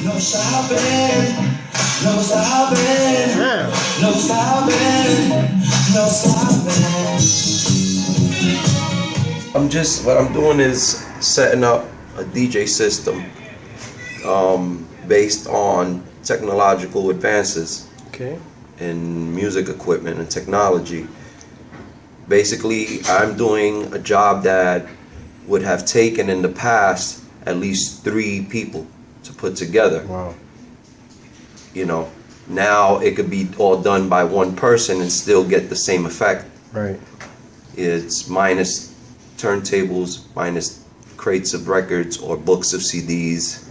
No stopping, no stopping, no stopping, no stopping. What I'm doing is setting up a DJ system based on technological advances in music equipment and technology. Basically, I'm doing a job that would have taken in the past at least 3 people to put together. Wow. You know, now it could be all done by one person and still get the same effect. Right. It's minus turntables, minus crates of records or books of CDs,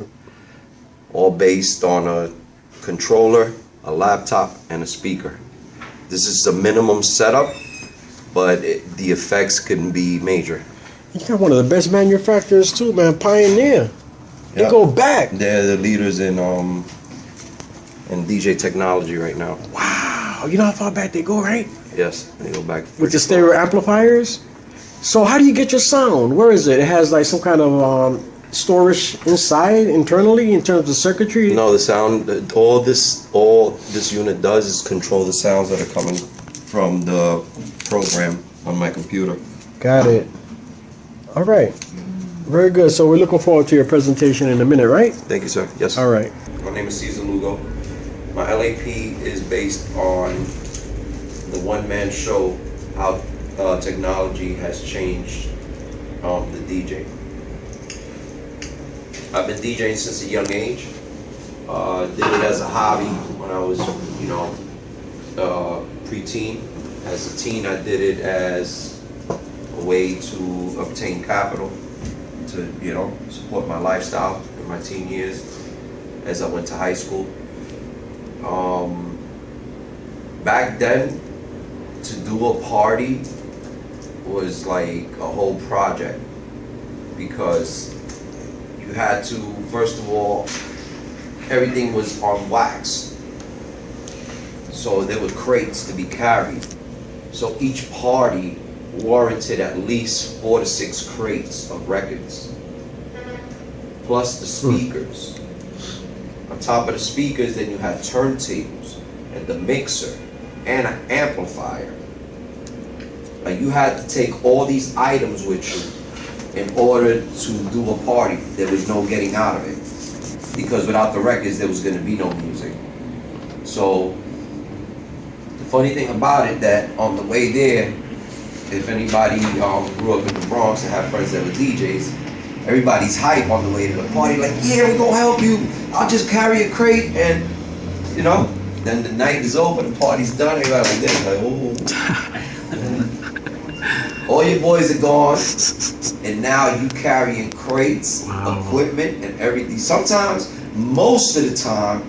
all based on a controller, a laptop, and a speaker. This is the minimum setup, but the effects can be major. You got one of the best manufacturers too, man. Pioneer. They go back. They're the leaders in DJ technology right now. Wow. You know how far back they go, right? Yes, they go back. With the stereo amplifiers? So how do you get your sound? Where is it? It has like some kind of storage inside, internally, in terms of circuitry? No, the sound, all this unit does is control the sounds that are coming from the program on my computer. Got it. All right. Very good. So we're looking forward to your presentation in a minute, right? Thank you, sir. Yes. All right. My name is Lugo. My LAP is based on the one-man show, how technology has changed the DJ. I've been DJing since a young age. Did it as a hobby when I was, pre-teen. As a teen, I did it as a way to obtain capital to, support my lifestyle in my teen years as I went to high school. Back then, to do a party was like a whole project because you had to, first of all, everything was on wax. So there were crates to be carried. So each party warranted at least 4 to 6 crates of records, plus the speakers. On top of the speakers, then you had turntables and the mixer and an amplifier. Like you had to take all these items with you in order to do a party. There was no getting out of it because without the records, there was going to be no music. So the funny thing about it that on the way there, if anybody grew up in the Bronx and had friends that were DJs, everybody's hype on the way to the party, like, yeah, we're gonna help you. I'll just carry a crate, and then the night is over, the party's done. Everybody like this, like, oh. All your boys are gone, and now you carrying crates, equipment, and everything. Sometimes, most of the time,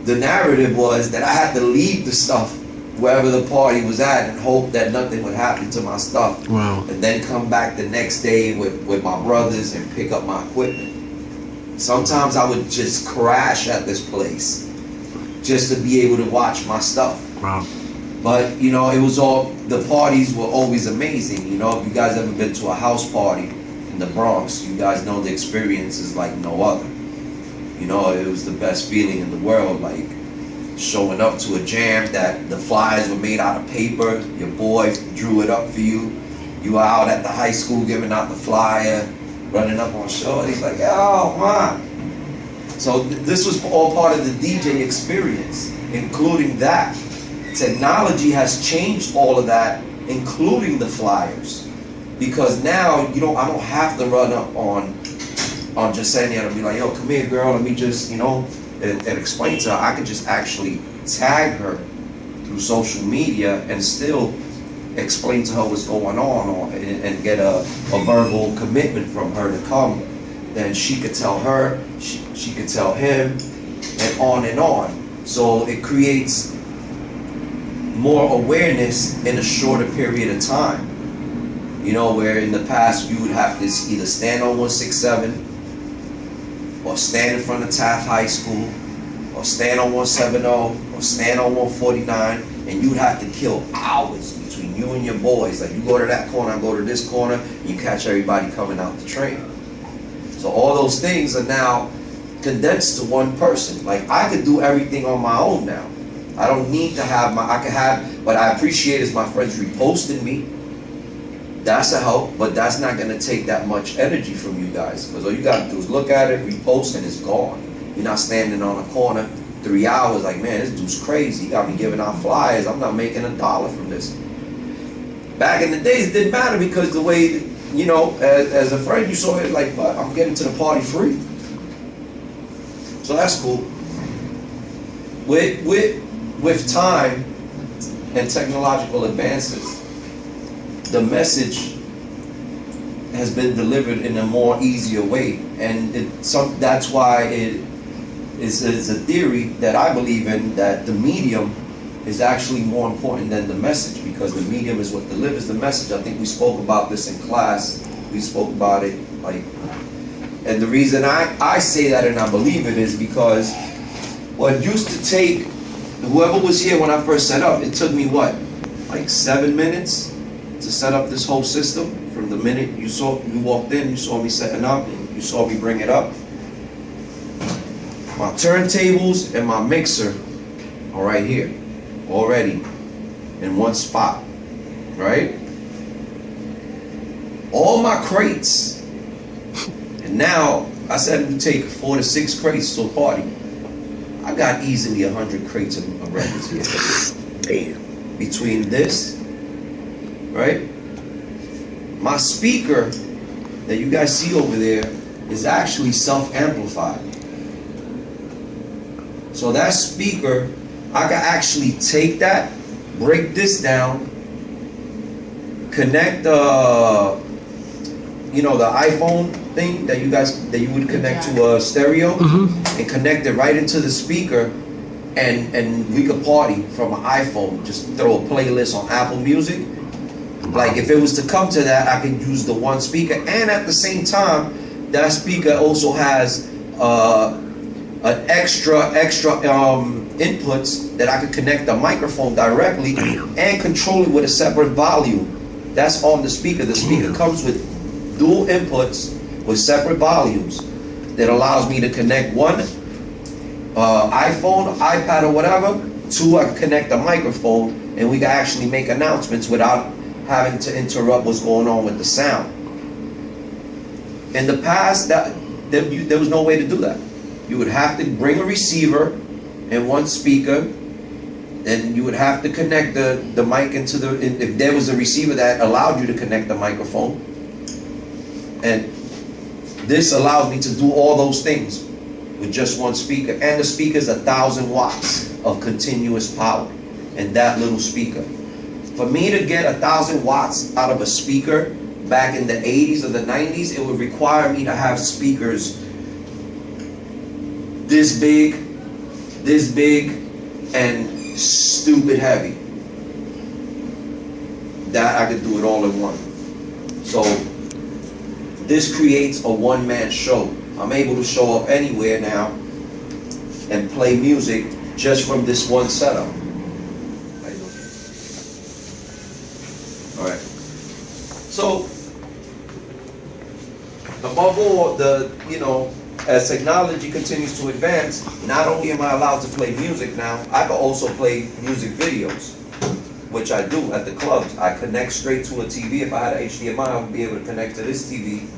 the narrative was that I had to leave the stuff wherever the party was at and hope that nothing would happen to my stuff. Wow. And then come back the next day with my brothers and pick up my equipment. Sometimes I would just crash at this place just to be able to watch my stuff. Wow. But, it was all, the parties were always amazing. If you guys ever been to a house party in the Bronx, you guys know the experience is like no other. It was the best feeling in the world, like showing up to a jam that the flyers were made out of paper, your boy drew it up for you, you were out at the high school giving out the flyer, running up on show, and he's like, oh, man. So this was all part of the DJ experience, including that. Technology has changed all of that, including the flyers. Because now, I don't have to run up on Jasenia and be like, yo, come here, girl, let me just, and explain to her. I could just actually tag her through social media and still explain to her what's going on and get a verbal commitment from her to come. Then she could tell her, she could tell him, and on and on. So it creates more awareness in a shorter period of time. Where in the past you would have to either stand on 167 or stand in front of Taft High School, or stand on 170, or stand on 149, and you'd have to kill hours between you and your boys. Like you go to that corner, I go to this corner, and you catch everybody coming out the train. So all those things are now condensed to one person. Like, I could do everything on my own now. I don't need to have what I appreciate is my friends reposting me. That's a help, but that's not gonna take that much energy from you guys, because all you gotta do is look at it, repost, and it's gone. You're not standing on a corner 3 hours like, man, this dude's crazy. He got me giving out flyers. I'm not making $1 from this. Back in the days, it didn't matter, because the way, you know, as a friend, you saw it like, but I'm getting to the party free. So that's cool. With time and technological advances, the message has been delivered in a more easier way, and that's why it's a theory that I believe in, that the medium is actually more important than the message, because the medium is what delivers the message. I think we spoke about this in class. We spoke about it, like, and the reason I say that and I believe it is because what used to take, whoever was here when I first set up, it took me what, like 7 minutes to set up this whole system. From the minute you walked in, you saw me setting up, and you saw me bring it up. My turntables and my mixer are right here, already, in one spot, right? All my crates, and now I said it would take 4 to 6 crates to a party. I got easily 100 crates of records here. Damn. Between this, right? My speaker that you guys see over there is actually self-amplified. So that speaker, I can actually take that, break this down, connect the, you know, the iPhone thing that you would connect to a stereo, and connect it right into the speaker, and we could party from an iPhone. Just throw a playlist on Apple Music. Like, if it was to come to that, I could use the one speaker, and at the same time, that speaker also has an extra inputs that I could connect the microphone directly and control it with a separate volume. That's on the speaker. The speaker comes with dual inputs with separate volumes that allows me to connect one iPhone, iPad, or whatever. 2, I can connect the microphone, and we can actually make announcements without having to interrupt what's going on with the sound. In the past, there was no way to do that. You would have to bring a receiver and one speaker, and you would have to connect the mic into if there was a receiver that allowed you to connect the microphone. And this allows me to do all those things with just one speaker. And the speaker is 1,000 watts of continuous power in that little speaker. For me to get 1,000 watts out of a speaker back in the 80s or the 90s, it would require me to have speakers this big, and stupid heavy. That I could do it all in one. So this creates a one-man show. I'm able to show up anywhere now and play music just from this one setup. All right. So above all, as technology continues to advance, not only am I allowed to play music now, I can also play music videos, which I do at the clubs. I connect straight to a TV. If I had an HDMI, I would be able to connect to this TV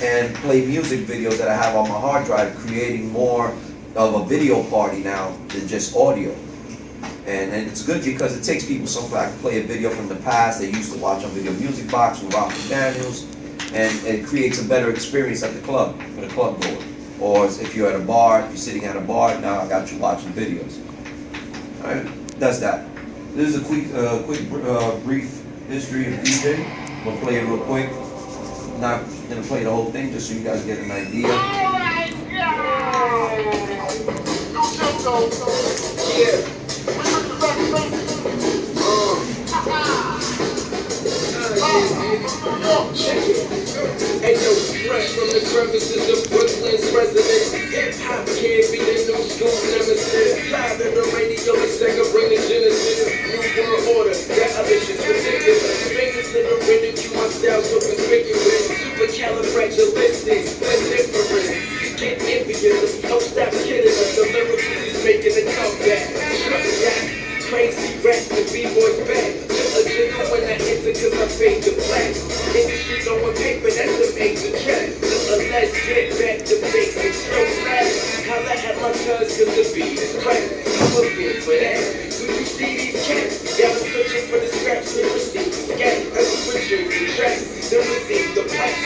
and play music videos that I have on my hard drive, creating more of a video party now than just audio. And it's good because it takes people some I can play a video from the past they used to watch on Video Music Box with Rob Daniels, and it creates a better experience at the club for the club goer. Or if you're at a bar, if you're sitting at a bar, now I got you watching videos. All right, that's that. This is a quick brief history of DJ. I'm gonna play it real quick. Not gonna play the whole thing, just so you guys get an idea. Ain't no fresh from the crevices of Brooklyn's residents. Hip-hop can't be the new school nemesis. Live in the radio, it's like a bring the genesis. New world order, that other shit's ridiculous. Fingers to the rhythm, you my style so conspicuous. Supercalifragilistic, splendiferous. Get envious, making a comeback. Trust that. Crazy rap, the B-boys back. A jiggle when I enter cause I fade the black. Industry going paper, that's the major track. Let's get back to basics, no slack. Holla at my cuz cause the beat is crack. I'm a fit for that. When you see these cats, y'all was searching for the scraps and receive the scat. As we retrieve the tracks, then receive the packs.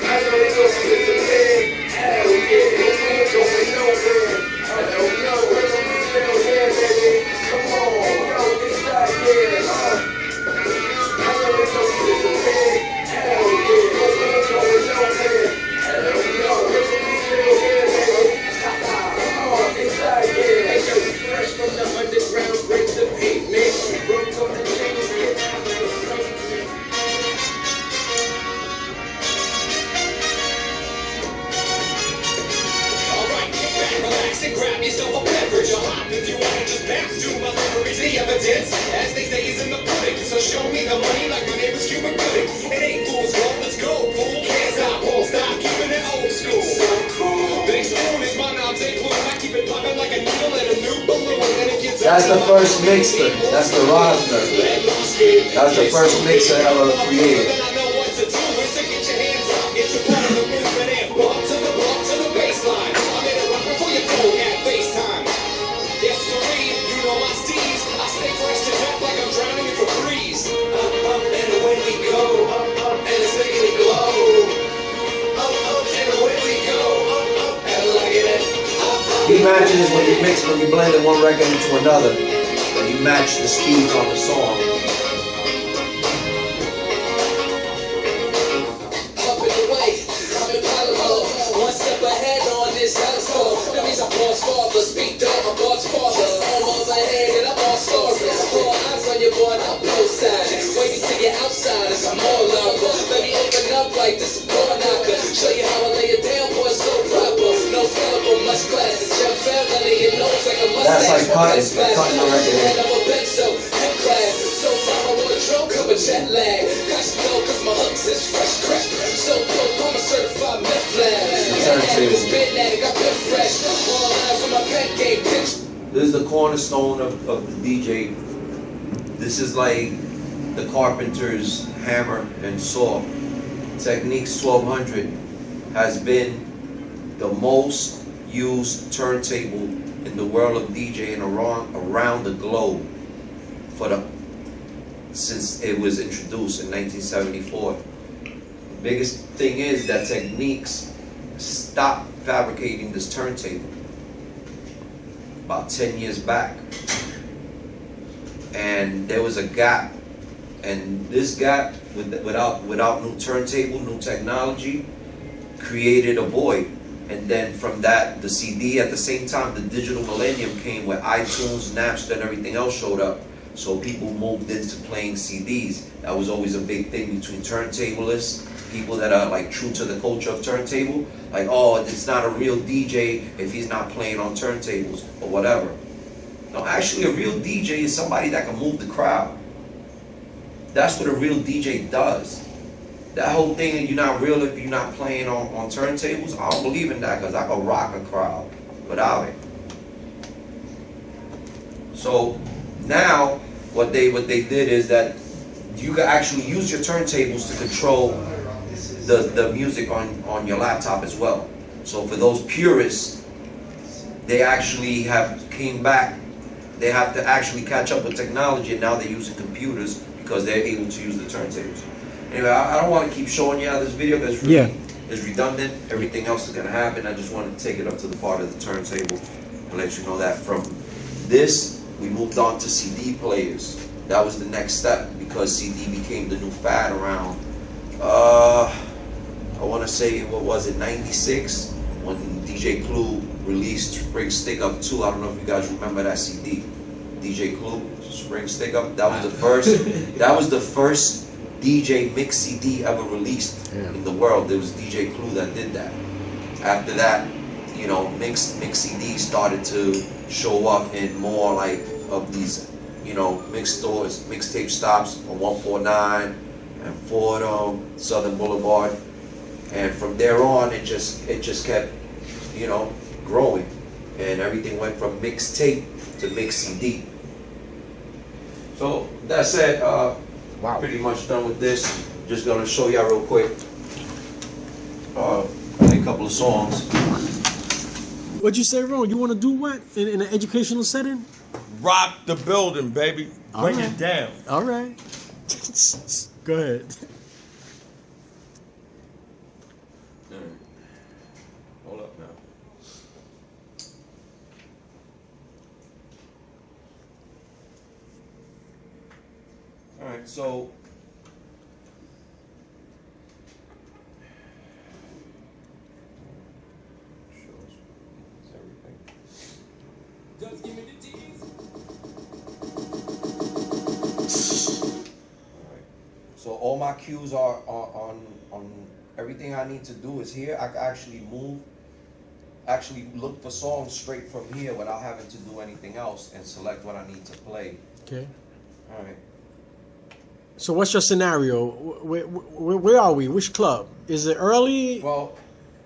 I know they go for the bed. Hell yeah, we ain't going nowhere. I don't know, we're still here, baby. Come on, yo, it's not here. I know they go for the bed. Hell yeah, we ain't going nowhere. I don't know, we're still here, baby. Come on, it's not here. Hey, yo, fresh from the underground, break the pavement. Broke on the chains, get out of the pavement. Relax and grab yourself a beverage or hop if you want to just bounce to my memories. The evidence, as they say, is in the pudding. So show me the money like my name is Cuban pudding. It ain't fool's gold, let's go, fool. Can't stop, won't stop, keeping it old school. So cool. Big spoon is my knobs, they glue. I keep it popping like a needle in a new balloon. And it gets That's the first mixer. That's the Rosner. That's the first mixer ever created. Then I know what to do. Is to get your hands up, get your part of the movement and bump to the baseline. I'm in a rock before you go at FaceTime. Yes, sirree, you know my steez. I stay fresh to death like I'm drowning in Febreze. Up, and away we go. Up, and it's making it glow. Up, and away we go. Up, and look at it. Beat matching is when you mix, when you blend one record into another, and you match the speeds on the song. Up and away, I'm in Palo. One step ahead on this telescope. That means I'm Paul's father. Speak dog, I'm God's father. I'm overhead and I'm all stories. Four eyes on your boy, I'm both sides. Waiting to get outside as I'm all lover. Let me open up like this is door knocker. Show you how I lay it down, boy, so proper. No scalable, much class. It's jump fell under your nose like a mustache. That's like cutting the record in. I'm a bench, so hip class. So far, I want a drone cover jet lag. Got you know, cause my hooks is fresh crack. So dope, I'm a certified meth lab. Got been fresh. All eyes on my pen game, bitch. This is the cornerstone of the DJ. This is like the Carpenter's hammer and saw. Techniques 1200 has been the most used turntable in the world of DJing around the globe since it was introduced in 1974. The biggest thing is that Techniques stopped fabricating this turntable about 10 years back, and there was a gap, and this gap without new turntable, new technology, created a void. And then from that, the CD, at the same time, the digital millennium came where iTunes, Napster, and everything else showed up. So people moved into playing CDs. That was always a big thing between turntablists, people that are like true to the culture of turntable. Like, oh, it's not a real DJ if he's not playing on turntables or whatever. No, actually a real DJ is somebody that can move the crowd. That's what a real DJ does. That whole thing that you're not real if you're not playing on turntables, I don't believe in that, because I can rock a crowd without it. So now what they did is that you can actually use your turntables to control the music on your laptop as well. So for those purists, they actually came back. They have to actually catch up with technology, and now they're using computers because they're able to use the turntables. Anyway, I don't want to keep showing you how this video because it's redundant. Everything else is going to happen. I just wanted to take it up to the part of the turntable and let you know that from this, we moved on to CD players. That was the next step because CD became the new fad around, I want to say, what was it, 96? When DJ Clue released Spring Stick Up 2. I don't know if you guys remember that CD. DJ Clue, Spring Stick Up. That was the first, that was the first DJ mix CD ever released in the world. There was DJ Clue that did that. After that, you know, mix CDs started to show up in more like of these, you know, mix stores, mixtape stops on 149 and Fordham, Southern Boulevard, and from there on, it just kept, you know, growing. and everything went from mixtape to mix CD. So that said, Wow. pretty much done with this. Just gonna show y'all real quick a couple of songs. What'd you say, Ron? You want to do what in an educational setting? Rock the building, baby. Bring All right. it down. All right. Go ahead. Hold up now. All right, so Just give me the G's. So all my cues are on everything I need to do is here. I can actually look for songs straight from here without having to do anything else and select what I need to play. Okay. All right. So what's your scenario? Where are we? Which club? Is it early? Well,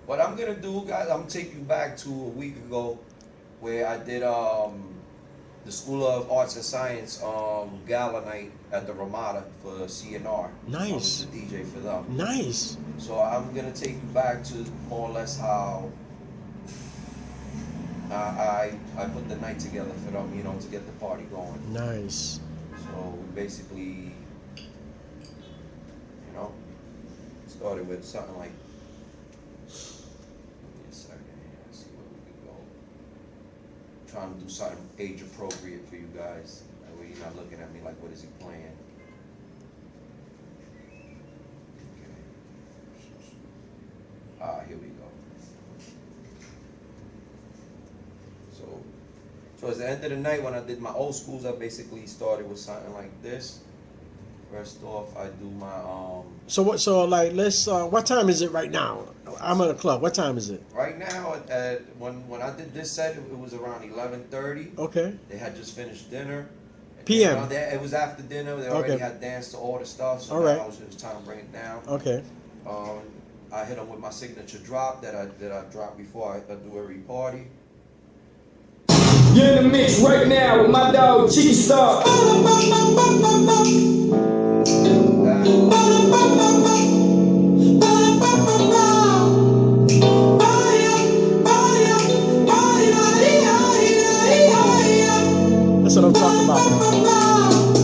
what I'm gonna do, guys, I'm gonna take you back to a week ago where I did the School of Arts and Science gala night at the Ramada for CNR. Nice. I was the DJ for them. Nice. So I'm gonna take you back to more or less how I put the night together for them, you know, to get the party going. Nice. So we basically, you know, started with something like, give me a second here, see where we could go. Trying to do something age appropriate for you guys. That way you're not looking at me like, what is he playing? Okay. Here we go. So at the end of the night, when I did my old schools, I basically started with something like this. First off, I do my So what? So like, let's. What time is it right now? I'm at a club. What time is it? right now. When I did this set, it was around 11:30. Okay. They had just finished dinner. PM. And, it was after dinner. They already Okay. had danced to all the stuff. So All now right. it was time to bring it down. Okay. I hit them with my signature drop that I drop before I do every party. You're in the mix right now with my dog Cheeky Star. That's what I'm talking about.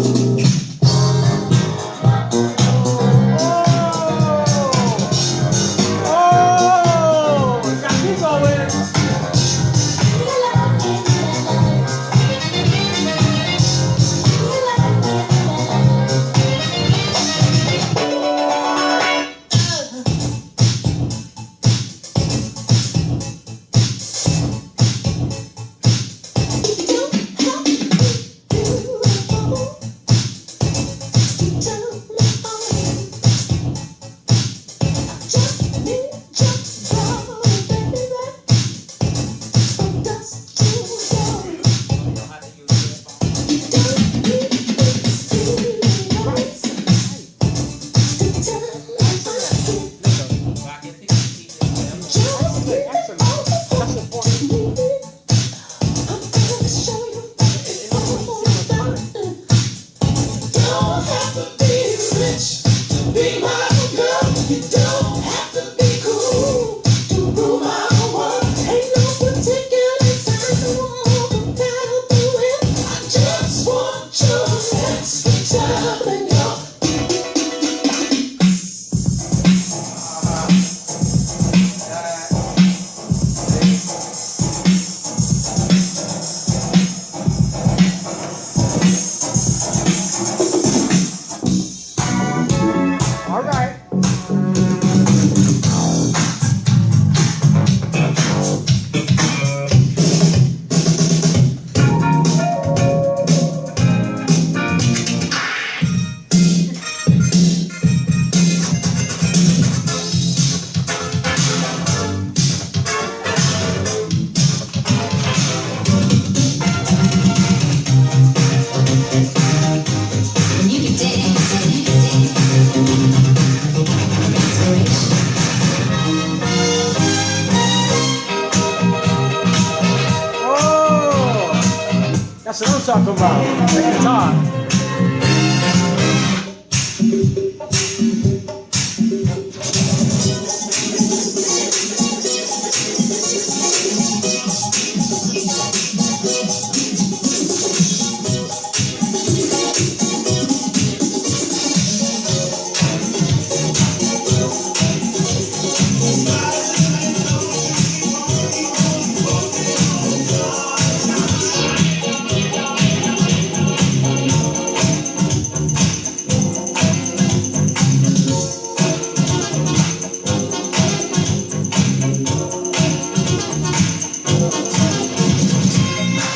That's what I'm talking about. The guitar.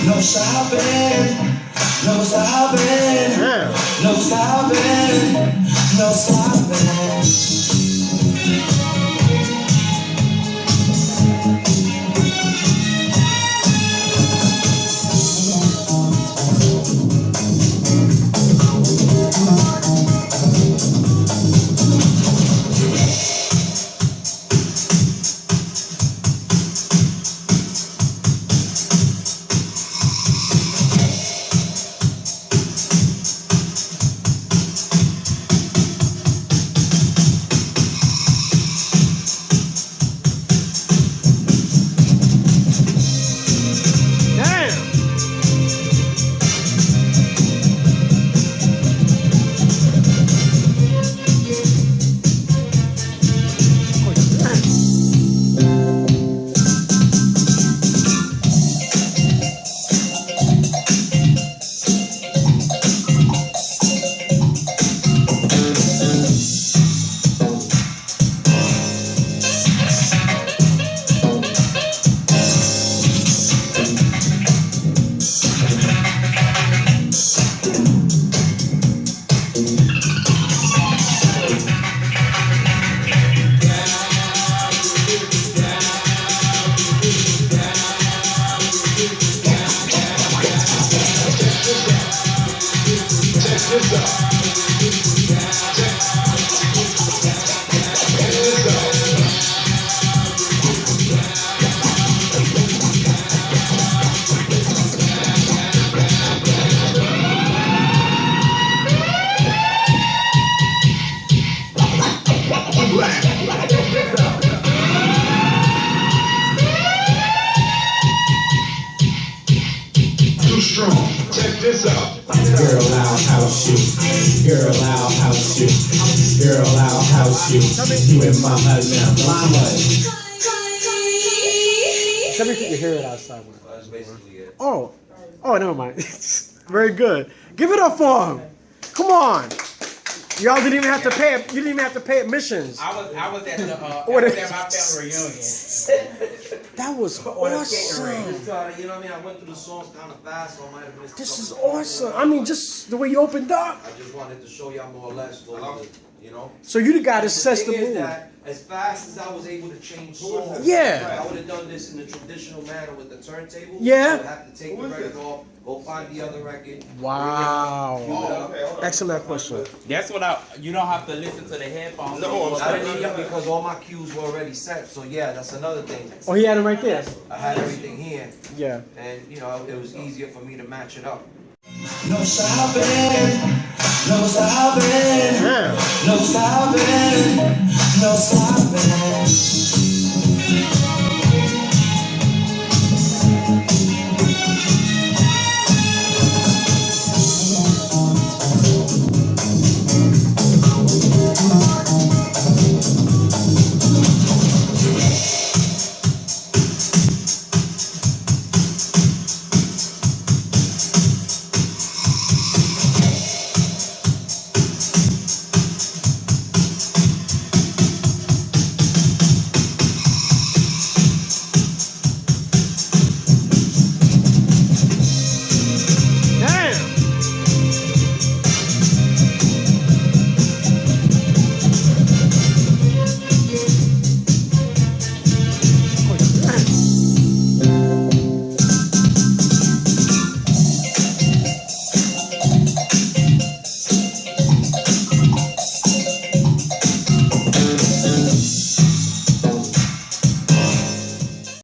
No stopping, no stopping, no stopping, no stopping. this out. Girl, I'll house you. Girl, I'll house you. Girl, I'll house you. You and mama now. Mama. Tell me if you can hear it outside. That's basically it. Oh, never mind. Very good. Give it up for him. Come on. Y'all didn't even have to pay. You didn't even have to pay admissions. I was at the I was at my family reunion. That was awesome. You know what I mean? I went through the songs kind of fast, so I might have missed. This is awesome. I mean, just the way you opened up. I just wanted to show y'all more or less what you know. So you the guy that sets The the thing is mood. that as fast as I was able to change songs, Yeah. I would have done this in the traditional manner with the turntable. Yeah. I would have to take the record off, go find the other record. Wow. Bring it up, cue it up. Ask him that question. That's what you don't have to listen to the headphones. No, I didn't need it because all my cues were already set. So yeah, that's another thing. Oh, he had him right there. I had everything here, Yeah. and you know it was easier for me to match it up. No stopping, no stopping, no stopping, no stopping.